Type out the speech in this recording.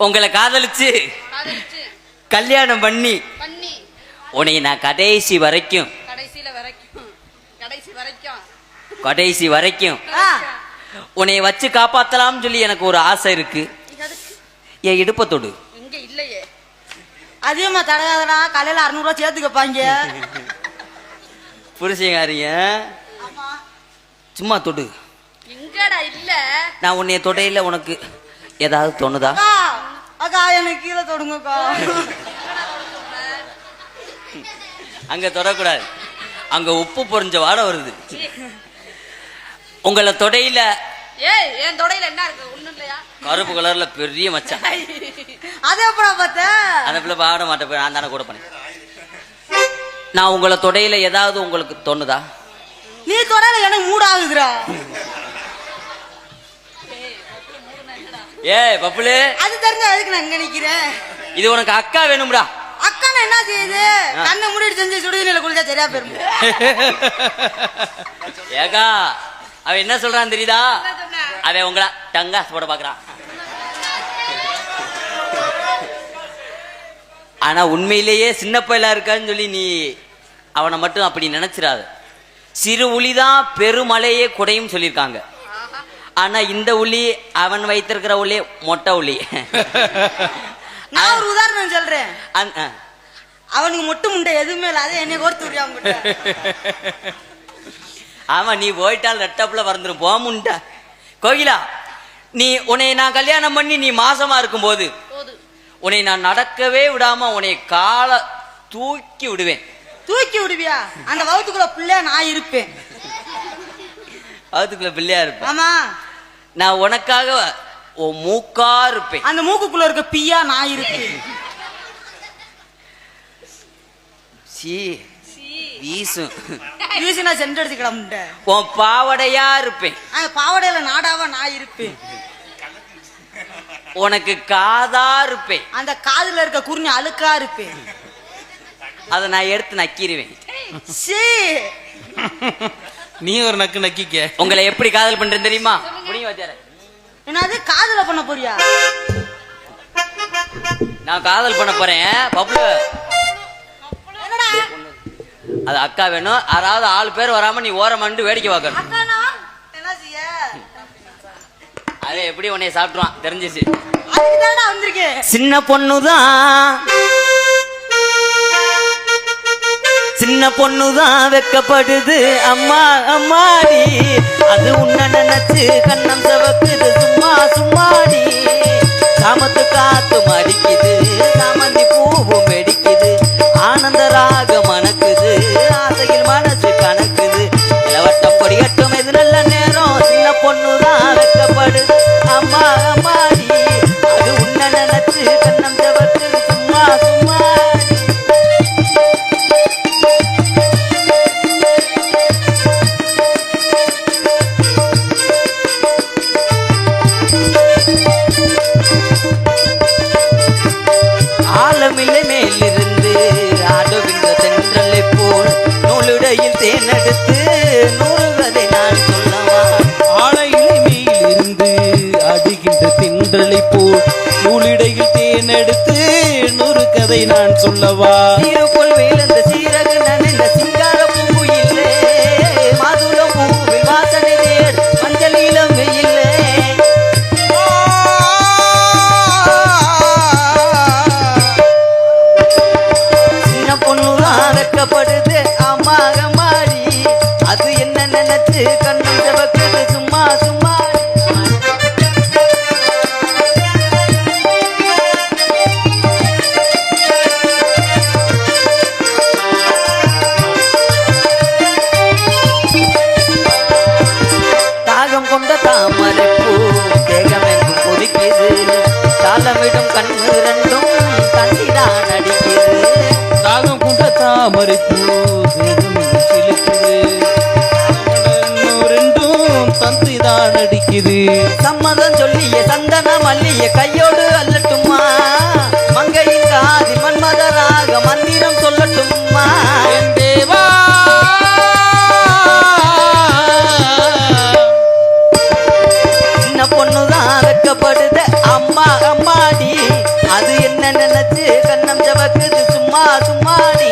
உங்களை காதலிச்சு கல்யாணம் பண்ணி உன்னை நான் கடைசி வரைக்கும் உன்னை வச்சு காப்பாத்தலாம் சொல்லி எனக்கு ஒரு ஆசை இருக்கு. என் இடுப்பத்தோடு இங்க இல்லையே. அதிகமா தடையாதடா, காலையில 600 ரூபாய் சேர்த்து கேட்பாங்க. புருஷங்காரிங்க சும்மா தொடு. எங்கடா இல்ல? நான் உன்னைய தொடையில உனக்கு ஏதாவது தோணுதா? அக்கா எனக்கு கீழே தொடுங்கக்கா. அங்க தொடக்கூடாது, அங்க உப்பு பொறிஞ்ச வாடை வருது. உங்களை தொடையில என் தொடையில என்ன இருக்கு? ஒண்ணும் இல்லையா? கருப்பு கலர்ல பெரிய மச்சான். அதே எப்படா பார்த்த? அந்த பிள்ளை பாட மாட்டேன், நான் தானே கூட பண்ணேன். நான் உங்களை தொடையில ஏதாவது உங்களுக்கு தோணுதா? நீ தொடையில எனக்கு மூட் ஆகுதுடா. பப்புலு அது தெரிஞ்சா எதுக்கு நான் இங்க நிக்கிறேன்? இது உனக்கு அக்கா வேணும்டா. அக்கா என்ன செய்யுது? கண்ணை மூடிட்டு செஞ்சு சுடுதண்ணில குளிச்சா சரியா போயிரும். ஏகா அவன் என்ன சொல்றான் தெரியுதா? அவன் உங்களா டங்கா போட பாக்குறான். ஆனா உண்மையிலேயே சின்ன பையலா இருக்கான்னு சொல்லி நீ அவனை மட்டும் அப்படி நினைச்சிடாத. சிறு உளிதான் பெருமலையே குடையும் சொல்லியிருக்காங்க. ஆனா இந்த உளி அவன் வைத்திருக்கிற உளி மொட்டை உளி. நான் ஒரு உதாரணம் சொல்றேன். அவனுக்கு மொட்டு முண்டை எதுவுமே இல்லை, அதை என்னை கோர்த்து விடுறாங்க. ஆமா, நீ போயிட்டால் ரெட்டப்புல பறந்துடும் போமுண்டா. கோகிலா, நீ உன்னை நான் கல்யாணம் பண்ணி நீ மாசமா இருக்கும் போது உன்னை நான் நடக்கவே விடாம உன்னை காலை தூக்கி விடுவேன். தூக்கி விடுவியா? அந்த வகுத்துக்குள்ள பிள்ளையா நான் இருப்பேன். வகுத்துக்குள்ள பிள்ளையா இருப்பேன். ஆமா, நான் உனக்காக மூக்கா இருப்பேன். அந்த மூக்குக்குள்ள இருக்க பியா நான் இருப்பேன். வீசுனா சென்று எடுத்துக்கலாம். உன் பாவடையா இருப்பேன். பாவடையில நாடாவா நான் இருப்பேன். உனக்கு காதா இருப்பேன். அந்த காதுல இருக்க குருணி அழுக்கா இருப்பேன். அதை நான் எடுத்து நக்கிடுவேன். நீ ஒரு நக்கு நக்கிக்க. உங்களை எப்படி காதல் பண்றேன் தெரியுமா? என்னது காதல பண்ண போறியா? நான் காதல் பண்ண போறேன். பப்ளு, அது அக்கா வேணும். யாராவது 6 பேர் வராம நீ ஓரமாண்டு வேடிக்கை பார்க்கணும். அது எப்படி உன்னைய சாப்பிட்டுவான் தெரிஞ்சிச்சு. சின்ன பொண்ணுதான், சின்ன பொண்ணுதான் வெக்கப்படுது. அம்மா அம்மாடி, அது உன்ன நினைச்சு கண்ணம் செவக்குது. சும்மா சும்மாடி, காமத்து காத்து மடிக்குது, சாமந்தி பூவும் வெடிக்குது, ஆனந்த ராகம் மணக்குது, ஆசையில் மனசு கணக்குது. இளவட்டம் பொடியட்டும், இது நல்ல நேரம். சின்ன பொண்ணுதான் வெக்கப்படுது. அம்மா அம்மாடி, அது உன்ன நினைச்சு கண்ணம் செவக்குது. சும்மா சும்மாடி. ஆலமில்லை மேலிருந்து ஆடுகின்ற தென்றலை போல் நூலுடையில் தேனெடுத்து நூறுவதை நான் சொல்லவா? ஆலையிலை மேலிருந்து ஆடுகின்ற தென்றலை போல் நூலிடையில் தேனெடுத்து 100 கதை நான் சொல்லவா? போல் வேலந்த சீரகு நனைந்த சிங்கார பூ இல்லை, மாதுளம் பூவில் வாசனை தேர் மஞ்சள் இளம் இல்லை. வெக்கப்படுது. அம்மா அம்மாடி, அது என்ன நினைச்சு கண்ணம் செவக்குது. சும்மா சும்மா. தாகம் கொண்ட தாமரை பூ தேகம் எங்கும் கொதிக்குது. தாளமிடும் கண்ணு ரெண்டும் தண்ணிதான் அடிக்குது. தாகம் கொண்ட தாமரை பூ தேகம் சிலுக்குது, ரெண்டும் தந்திதான் அடிக்குது. சம்மதம் சொல்லிய சந்தன மல்லிய கையோடு அல்லட்டுமா? மங்கையின் காதி மன்மதராக மந்திரம் சொல்லட்டுமா? தேவா, சின்ன பொண்ணுதான் வெக்கப்படுது. அம்மா அம்மாடி, வக்குது சும்மா சும்மா நீ